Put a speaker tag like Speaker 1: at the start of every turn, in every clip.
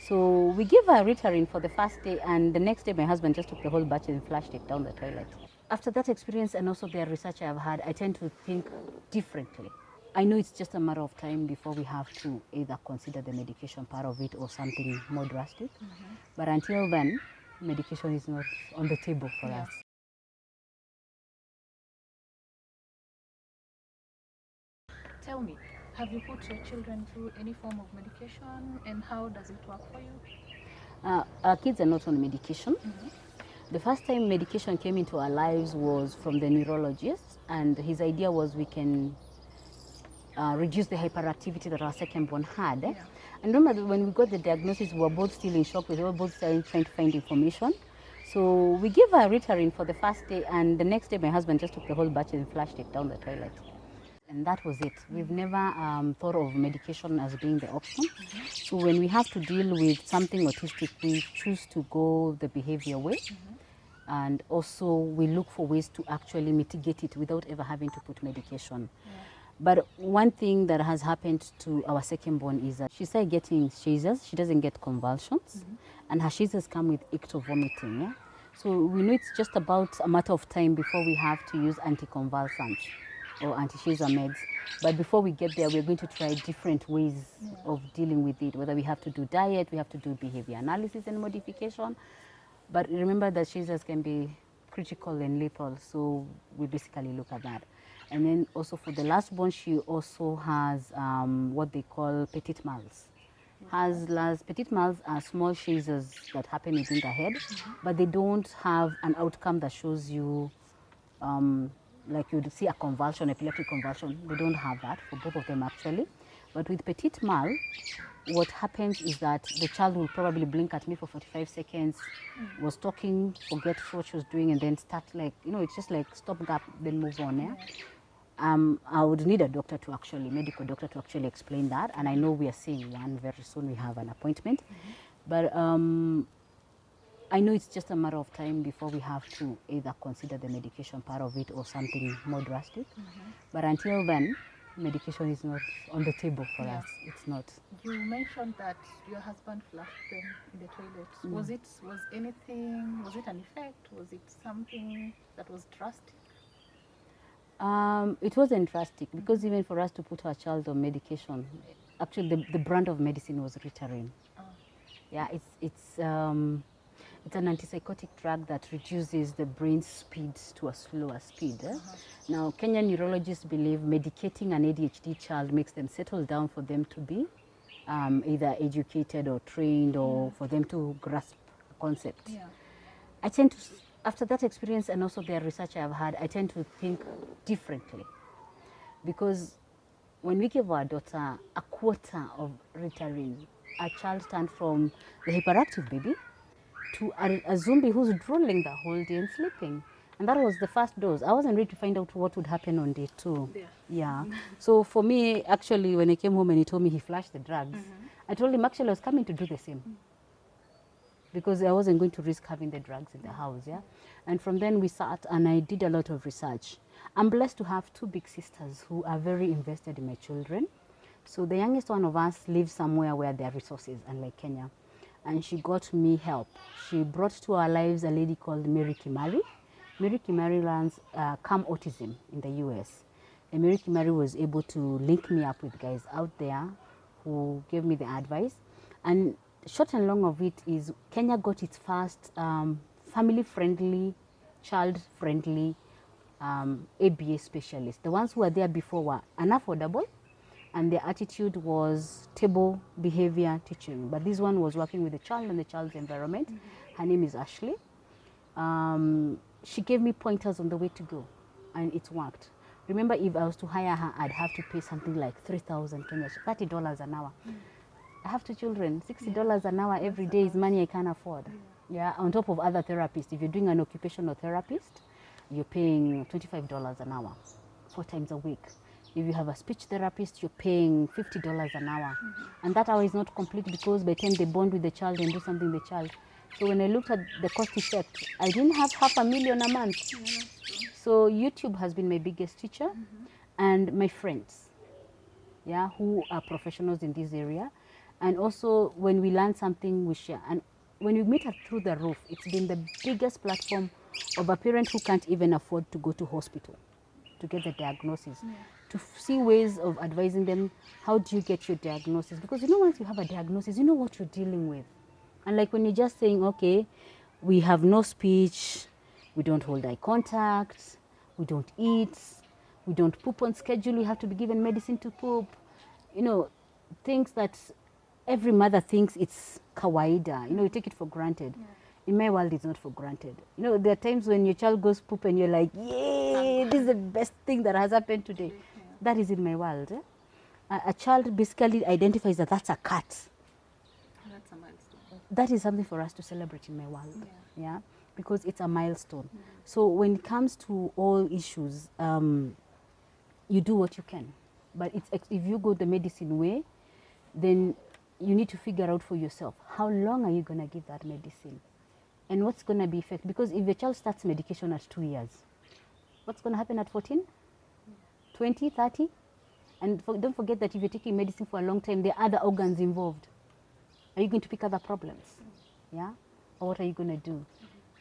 Speaker 1: So we gave her Ritalin for the first day, and the next day my husband just took the whole batch and flushed it down the toilet. After that experience and also the research I've had, I tend to think differently. I know it's just a matter of time before we have to either consider the medication part of it or something more drastic. But until then, medication is not on the table for us.
Speaker 2: Tell me, have you put your children through any form of medication, and how does it work for you?
Speaker 1: Our kids are not on medication. The first time medication came into our lives was from the neurologist, and his idea was we can reduce the hyperactivity that our second born had.
Speaker 2: Yeah.
Speaker 1: And remember that when we got the diagnosis, we were both still in shock. We were both trying to find information. So we gave her Ritalin for the first day, and the next day my husband just took the whole batch and flushed it down the toilet. And that was it. We've never thought of medication as being the option. So when we have to deal with something autistic, we choose to go the behavior way. And also we look for ways to actually mitigate it without ever having to put medication. But one thing that has happened to our second born is that she started getting seizures. She doesn't get convulsions. And her seizures come with ectovomiting. Yeah? So we know it's just about a matter of time before we have to use anticonvulsants or anti-seizure meds. But before we get there, we're going to try different ways of dealing with it, whether we have to do diet, we have to do behavior analysis and modification. But remember that seizures can be critical and lethal, so we basically look at that. And then also for the last born, she also has what they call petit mals. Petit mals are small seizures that happen within the head, but they don't have an outcome that shows you like you'd see a convulsion, epileptic convulsion. They don't have that for both of them actually. But with petit mal, what happens is that the child will probably blink at me for 45 seconds, was talking, forget what she was doing, and then start like, it's just like stop gap, then move on. Yeah? I would need a doctor to actually, medical doctor to actually explain that. And I know we are seeing one very soon. We have an appointment. But I know it's just a matter of time before we have to either consider the medication part of it or something more drastic. But until then, medication is not on the table for us. It's not.
Speaker 2: You mentioned that your husband flushed them in the toilet. Was it an effect? Was it something that was drastic?
Speaker 1: It wasn't drastic because even for us to put our child on medication, actually the brand of medicine was Ritalin. Yeah, it's an antipsychotic drug that reduces the brain's speed to a slower speed. Now, Kenyan neurologists believe medicating an ADHD child makes them settle down for them to be either educated or trained or for them to grasp a concept. I tend to, after that experience and also the research I've had, I tend to think differently. Because when we gave our daughter a quarter of Ritalin, our child turned from the hyperactive baby to a zombie who's drooling the whole day and sleeping. And that was the first dose. I wasn't ready to find out what would happen on day 2. Yeah. So for me, actually, when I came home and he told me he flushed the drugs, I told him actually I was coming to do the same. Because I wasn't going to risk having the drugs in the house, yeah? And from then we sat and I did a lot of research. I'm blessed to have 2 big sisters who are very invested in my children. So the youngest one of us lives somewhere where there are resources, unlike Kenya. And she got me help. She brought to our lives a lady called Mary Kimari. Mary Kimari runs Calm Autism in the US. And Mary Kimari was able to link me up with guys out there who gave me the advice. And short and long of it is Kenya got its first family-friendly, child-friendly ABA specialists. The ones who were there before were unaffordable, and their attitude was table behavior teaching. But this one was working with the child and the child's environment. Her name is Ashley. She gave me pointers on the way to go, and it worked. Remember, if I was to hire her, I'd have to pay something like 3,000 Kenya, $30 an hour. I have 2 children, $60 an hour every day is money I can't afford. Yeah, on top of other therapists. If you're doing an occupational therapist, you're paying $25 an hour, 4 times a week. If you have a speech therapist, you're paying $50 an hour. And that hour is not complete because by the time they bond with the child and do something with the child. So when I looked at the cost effect, I didn't have $500,000 a month. So YouTube has been my biggest teacher, and my friends, yeah, who are professionals in this area. And also, when we learn something, we share. And when we meet her through the roof, it's been the biggest platform of a parent who can't even afford to go to hospital to get the diagnosis, to see ways of advising them, how do you get your diagnosis? Because once you have a diagnosis, you know what you're dealing with. And like when you're just saying, okay, we have no speech, we don't hold eye contact, we don't eat, we don't poop on schedule, we have to be given medicine to poop, things that every mother thinks it's kawaida, you take it for granted. In my world, it's not for granted. There are times when your child goes poop and you're like, yay, this is the best thing that has happened today. That is in my world. A child basically identifies that that's a cat.
Speaker 2: That's a milestone.
Speaker 1: That is something for us to celebrate in my world. Yeah, because it's a milestone. So when it comes to all issues, you do what you can. But if you go the medicine way, then you need to figure out for yourself, how long are you going to give that medicine? And what's going to be effective? Because if a child starts medication at 2 years, what's going to happen at 14, 20, 30? And don't forget that if you're taking medicine for a long time, there are other organs involved. Are you going to pick other problems? Yeah? Or what are you going to do?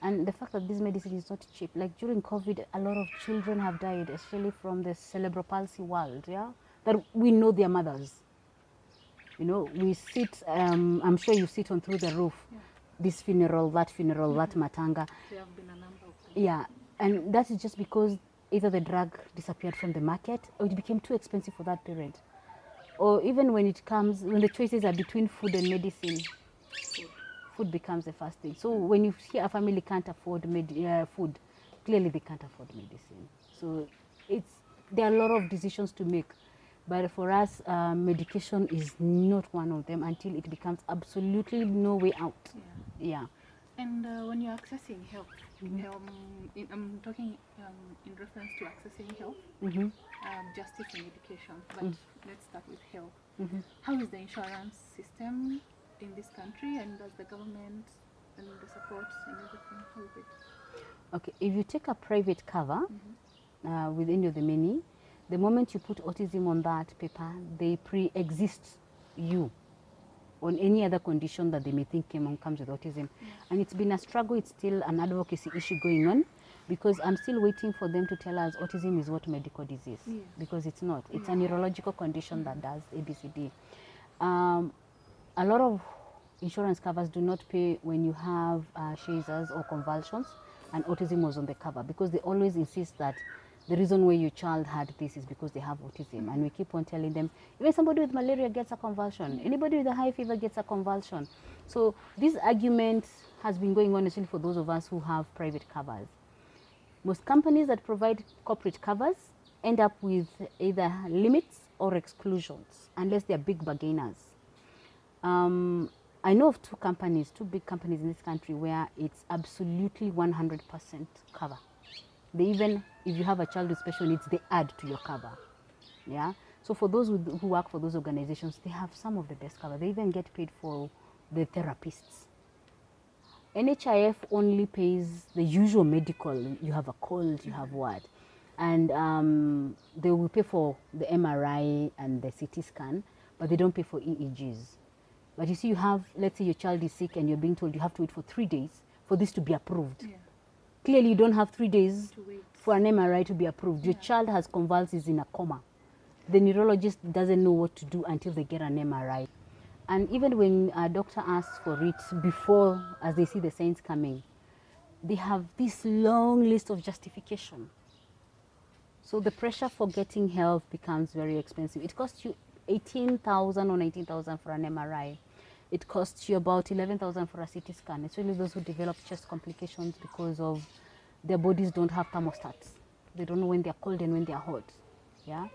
Speaker 1: And the fact that this medicine is not cheap, like during COVID, a lot of children have died, especially from the cerebral palsy world, yeah? That we know their mothers. We sit, I'm sure you sit on through the roof, this funeral, that matanga.
Speaker 2: There have been a number of them.
Speaker 1: Yeah, and that is just because either the drug disappeared from the market or it became too expensive for that parent. Or even when the choices are between food and medicine, food becomes the first thing. So when you see a family can't afford food, clearly they can't afford medicine. So there are a lot of decisions to make. But for us, medication is not one of them until it becomes absolutely no way out. Yeah.
Speaker 2: And when you're accessing help, I'm talking in reference to accessing help, justice and education, but let's start with health. How is the insurance system in this country, and does the government and the support and everything help it?
Speaker 1: Okay, if you take a private cover with any of the many, the moment you put autism on that paper, they pre-exist you on any other condition that they may think comes with autism. And it's been a struggle, it's still an advocacy issue going on, because I'm still waiting for them to tell us autism is what medical disease, because it's not. It's a neurological condition that does ABCD. A lot of insurance covers do not pay when you have seizures or convulsions, and autism was on the cover, because they always insist that the reason why your child had this is because they have autism. And we keep on telling them, even somebody with malaria gets a convulsion. Anybody with a high fever gets a convulsion. So this argument has been going on, especially for those of us who have private covers. Most companies that provide corporate covers end up with either limits or exclusions, unless they're big bargainers. I know of two big companies in this country where it's absolutely 100% cover. They even, if you have a child with special needs, they add to your cover. Yeah. So for those who work for those organizations, they have some of the best cover. They even get paid for the therapists. NHIF only pays the usual medical. You have a cold, you have what, and they will pay for the MRI and the CT scan, but they don't pay for EEGs. But you see, you have, let's say your child is sick and you're being told you have to wait for 3 days for this to be approved. Clearly, you don't have 3 days for an MRI to be approved. Your child has convulsed, is in a coma. The neurologist doesn't know what to do until they get an MRI. And even when a doctor asks for it before, as they see the signs coming, they have this long list of justification. So the pressure for getting help becomes very expensive. It costs you 18,000 or 19,000 for an MRI. It costs you about 11,000 for a CT scan. It's really those who develop chest complications because of their bodies don't have thermostats. They don't know when they're cold and when they're hot. Yeah.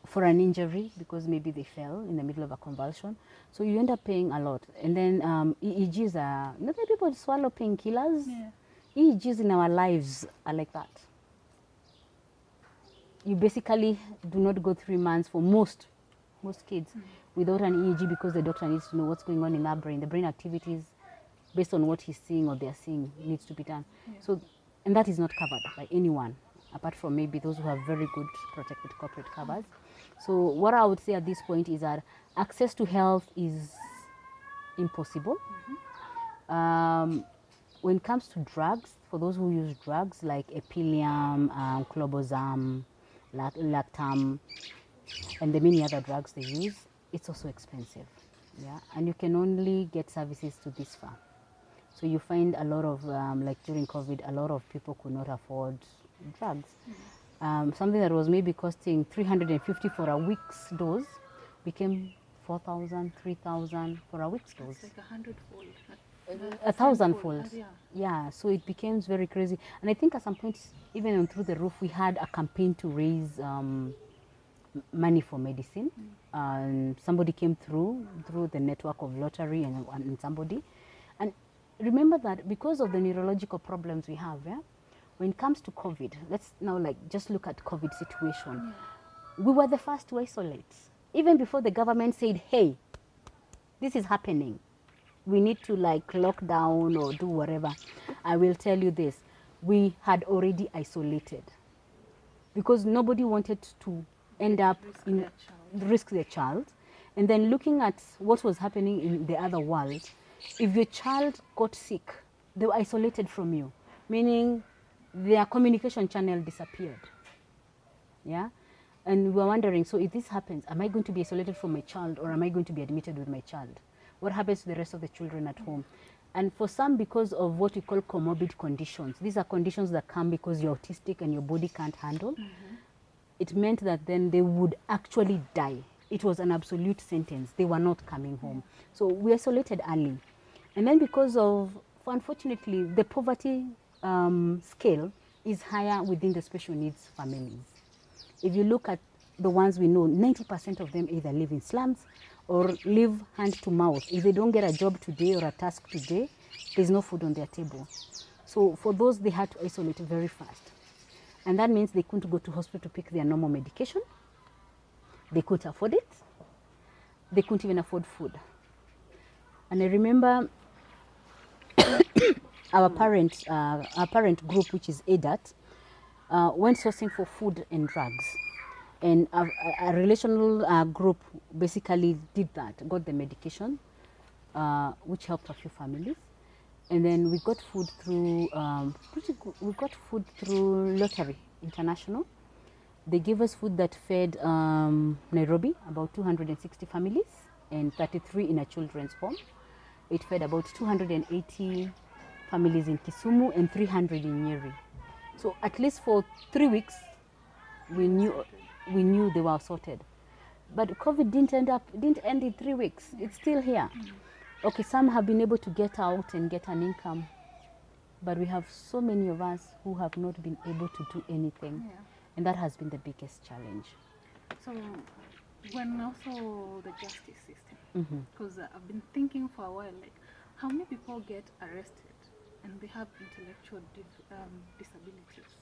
Speaker 1: For an injury, because maybe they fell in the middle of a convulsion. So you end up paying a lot. And then EEGs are, not that people swallow painkillers. EEGs in our lives are like that. You basically do not go 3 months for most kids without an EEG, because the doctor needs to know what's going on in our brain. The brain activities, based on what he's seeing or they're seeing, needs to be done. So, and that is not covered by anyone. apart from maybe those who have very good protected corporate covers. So what I would say at this point is that access to health is impossible. When it comes to drugs, for those who use drugs like Epilium, Clobazam, Lactam, and the many other drugs they use, it's also expensive. Yeah, and you can only get services to this far. So you find a lot of, like during COVID, a lot of people could not afford drugs. Something that was maybe costing 350 for a week's dose became 4,000, 3,000 for a week's dose.
Speaker 2: It's like 100-fold.
Speaker 1: 1,000-fold.
Speaker 2: Yeah.
Speaker 1: Yeah, so it became very crazy. And I think at some point, even on Through the Roof, we had a campaign to raise money for medicine. Somebody came through the network of lottery and somebody. And remember that because of the neurological problems we have, yeah, when it comes to COVID, let's now like just look at COVID situation. We were the first to isolate. Even before the government said, hey, this is happening, we need to like lock down or do whatever. I will tell you this, we had already isolated because nobody wanted to end up risk their child. And then looking at what was happening in the other world, if your child got sick, they were isolated from you, meaning their communication channel disappeared. Yeah. And we were wondering, so if this happens, am I going to be isolated from my child or am I going to be admitted with my child? What happens to the rest of the children at home? And for some, because of what we call comorbid conditions, these are conditions that come because you're autistic and your body can't handle. It meant that then they would actually die. It was an absolute sentence. They were not coming home. So we isolated early. And then because of, unfortunately, the poverty scale is higher within the special needs families. If you look at the ones we know, 90% of them either live in slums or live hand to mouth. If they don't get a job today or a task today, there's no food on their table. So for those, they had to isolate very fast. And that means they couldn't go to hospital to pick their normal medication. They couldn't afford it. They couldn't even afford food. And I remember our parent group, which is ADAT, went sourcing for food and drugs. And a relational group basically did that, got the medication, which helped a few families. And then we got food through, Lottery International. They gave us food that fed Nairobi, about 260 families, and 33 in a children's home. It fed about 280 families in Kisumu and 300 in Nyeri. So at least for 3 weeks, we knew they were sorted. But COVID didn't end in 3 weeks. It's still here. Okay, some have been able to get out and get an income, but we have so many of us who have not been able to do anything. And that has been the biggest challenge.
Speaker 2: So when also the justice system, because I've been thinking for a while, like how many people get arrested and they have intellectual disabilities,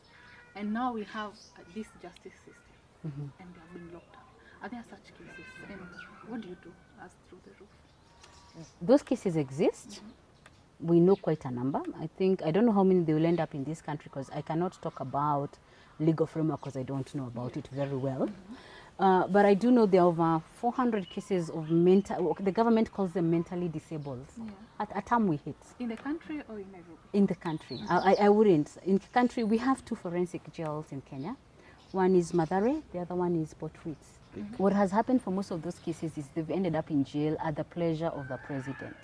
Speaker 2: and now we have this justice system and they have been locked up. Are there such cases, and what do you do as Through the Roof?
Speaker 1: Those cases exist. We know quite a number. I don't know how many they will end up in this country because I cannot talk about legal framework because I don't know about it very well. But I do know there are over 400 cases of the government calls them mentally disabled. At a term we hit.
Speaker 2: In the country or in Nairobi?
Speaker 1: In the country. I wouldn't. In the country, we have 2 forensic jails in Kenya. One is Mathare, the other one is Port Reitz. What has happened for most of those cases is they've ended up in jail at the pleasure of the president.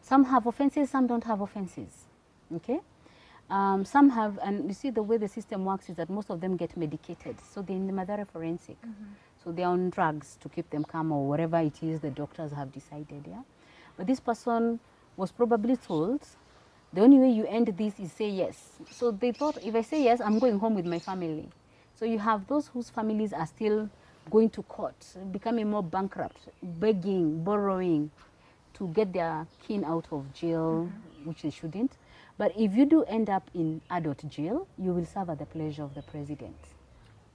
Speaker 1: Some have offenses, some don't have offenses. Okay? Some have, and you see the way the system works is that most of them get medicated. So they're in the Mathare forensic. So they're on drugs to keep them calm or whatever it is the doctors have decided. Yeah. But this person was probably told, the only way you end this is say yes. So they thought, if I say yes, I'm going home with my family. So you have those whose families are still going to court, becoming more bankrupt, begging, borrowing to get their kin out of jail, which they shouldn't. But if you do end up in adult jail, you will serve at the pleasure of the president.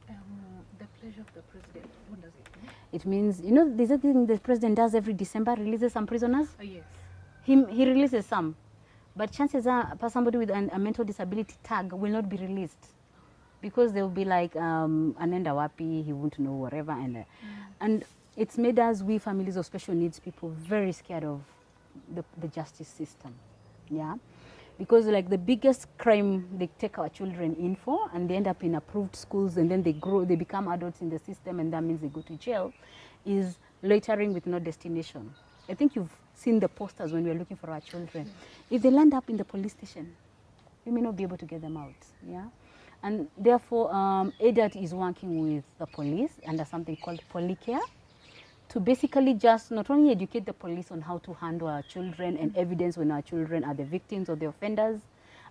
Speaker 2: The pleasure of the president, what does it mean?
Speaker 1: It means, there's a thing the president does every December, releases some prisoners.
Speaker 2: Yes.
Speaker 1: He releases some. But chances are, somebody with a mental disability tag will not be released. because they'll be like, anenda wapi, he won't know whatever. And it's made us, we families of special needs people, very scared of the justice system. Yeah. Because like the biggest crime they take our children in for, and they end up in approved schools, and then they grow, they become adults in the system, and that means they go to jail, is loitering with no destination. I think you've seen the posters when we are looking for our children. If they land up in the police station, we may not be able to get them out. Yeah. And therefore, ADAT is working with the police under something called Polycare, to basically just not only educate the police on how to handle our children and evidence when our children are the victims or the offenders,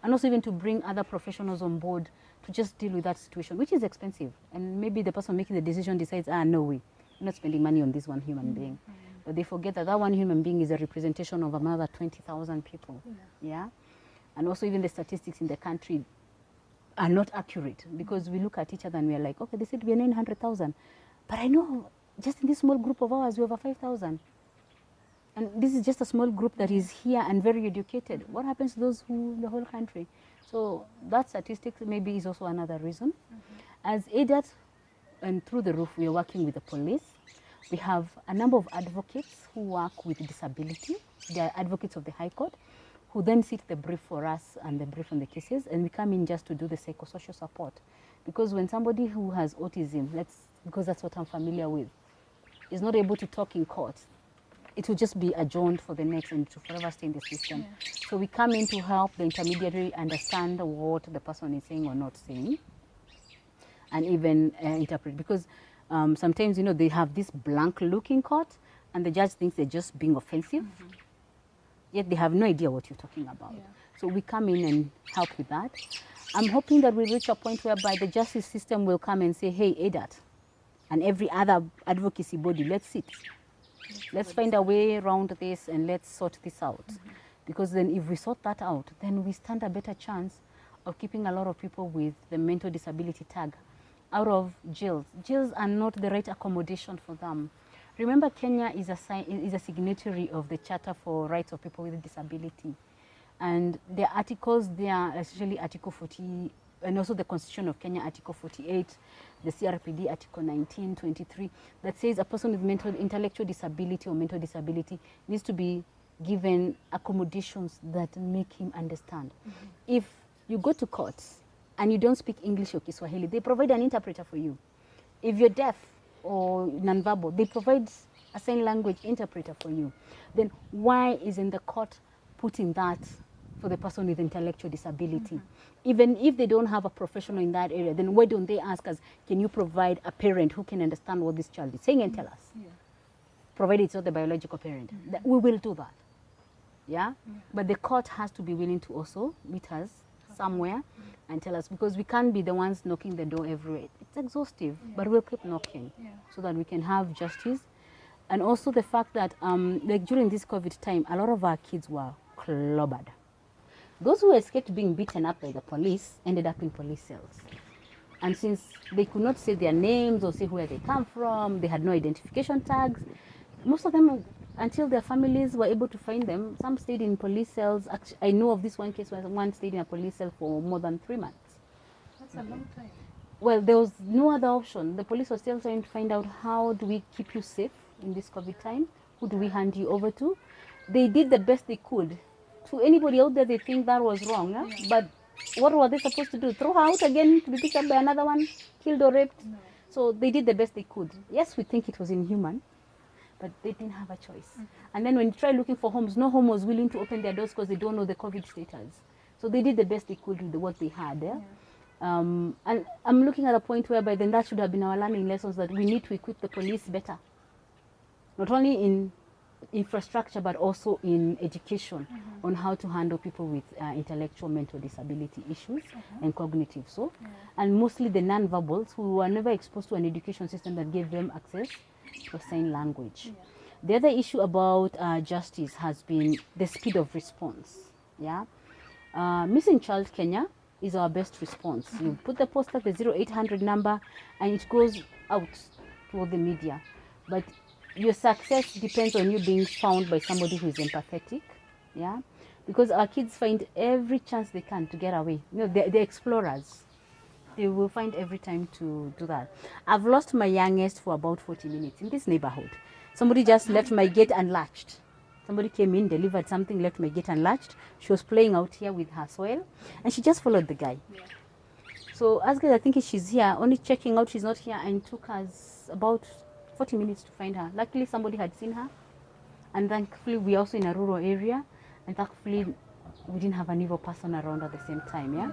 Speaker 1: and also even to bring other professionals on board to just deal with that situation, which is expensive. And maybe the person making the decision decides, no way, I'm not spending money on this one human being. But they forget that that one human being is a representation of another 20,000 people. Yeah. And also even the statistics in the country are not accurate, because we look at each other and we are like, okay, they said we're 900,000. But I know just in this small group of ours, we have over 5,000. And this is just a small group that is here and very educated. What happens to those who in the whole country? So that statistics maybe is also another reason. As ADAT, and through the roof, we are working with the police. We have a number of advocates who work with disability. They are advocates of the High Court, who then sit the brief for us and the brief on the cases, and we come in just to do the psychosocial support. Because when somebody who has autism, because that's what I'm familiar with, is not able to talk in court, it will just be adjourned for the next and to forever stay in the system. So we come in to help the intermediary understand what the person is saying or not saying, and even interpret. Because sometimes, they have this blank look in court, and the judge thinks they're just being offensive, yet they have no idea what you're talking about. So we come in and help with that. I'm hoping that we'll reach a point whereby the justice system will come and say, hey, ADAT, and every other advocacy body, let's sit. Let's find a way around this and let's sort this out. Because then if we sort that out, then we stand a better chance of keeping a lot of people with the mental disability tag out of jails. Jails are not the right accommodation for them. Remember, Kenya is a signatory of the Charter for Rights of People with Disability. And the articles there, especially Article 40, and also the Constitution of Kenya, Article 48, the CRPD, Article 19, 23, that says a person with intellectual disability or mental disability needs to be given accommodations that make him understand. If you go to court and you don't speak English or Kiswahili, they provide an interpreter for you. If you're deaf or nonverbal, they provide a sign language interpreter for you. Then why isn't the court putting that for the person with intellectual disability? Even if they don't have a professional in that area, then why don't they ask us, can you provide a parent who can understand what this child is saying and tell us? Provided it's not the biological parent. We will do that. Yeah? But the court has to be willing to also meet us somewhere and tell us, because we can't be the ones knocking the door everywhere. It's exhaustive, but we'll keep knocking so that we can have justice. And also the fact that like during this COVID time, a lot of our kids were clobbered. Those who escaped being beaten up by the police ended up in police cells. And since they could not say their names or say where they come from, they had no identification tags, most of them, until their families were able to find them, some stayed in police cells. Actually, I know of this one case where one stayed in a police cell for more than 3 months.
Speaker 2: That's a long time.
Speaker 1: Well, there was no other option. The police were still trying to find out, how do we keep you safe in this COVID time? Who do we hand you over to? They did the best they could. To anybody out there, they think that was wrong. But what were they supposed to do? Throw her out again to be picked up by another one, killed or raped? No. So they did the best they could. Yes, we think it was inhuman, but they didn't have a choice. And then when you try looking for homes, no home was willing to open their doors because they don't know the COVID status. So they did the best they could with what they had. And I'm looking at a point whereby then that should have been our learning lessons, that we need to equip the police better. Not only in infrastructure, but also in education on how to handle people with intellectual mental disability issues and cognitive. And mostly the non-verbals who were never exposed to an education system that gave them access to sign language. The other issue about justice has been the speed of response. Missing Child Kenya is our best response. You put the poster, the 0800 number, and it goes out to all the media. But your success depends on you being found by somebody who is empathetic, because our kids find every chance they can to get away. They're explorers. they will find every time to do that. I've lost my youngest for about 40 minutes in this neighborhood. Somebody just left my gate unlatched. Somebody came in, delivered something, left my gate unlatched. She was playing out here with her soil, and she just followed the guy.
Speaker 2: Yeah.
Speaker 1: So as guys, I think she's here, only checking out she's not here, and it took us about 40 minutes to find her. Luckily, somebody had seen her, and thankfully, we're also in a rural area, and thankfully, we didn't have an evil person around at the same time, yeah?